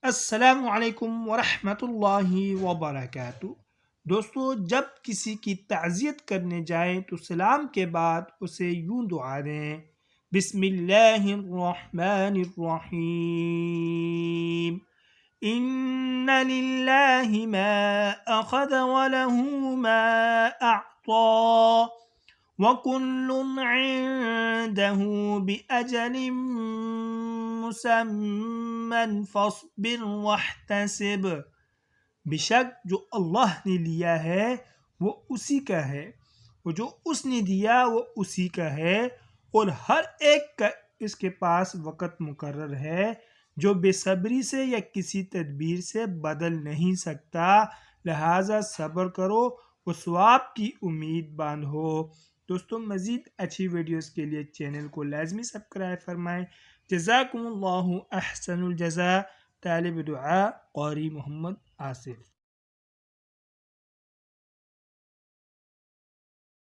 السلام علیکم ورحمۃ اللہ وبرکاتہ۔ دوستو، جب کسی کی تعزیت کرنے جائیں تو سلام کے بعد اسے یوں دعا دیں: بسم اللہ الرحمن الرحیم، ان للہ ما اخذ وله ما اعطى وَكُلٌّ عِندَهُ بِأَجَلٍ مُّسَمًّى فَاصْبِرْ وَاحْتَسِبْ۔ بے شک جو اللہ نے لیا ہے وہ اسی کا ہے، اور جو اس نے دیا وہ اسی کا ہے، اور ہر ایک کا اس کے پاس وقت مقرر ہے جو بے صبری سے یا کسی تدبیر سے بدل نہیں سکتا، لہٰذا صبر کرو اور ثواب کی امید باندھو۔ دوستوں، مزید اچھی ویڈیوز کے لیے چینل کو لازمی سبسکرائب فرمائیں۔ جزاکم اللہ احسن الجزاء۔ طالب دعا قاری محمد آصف۔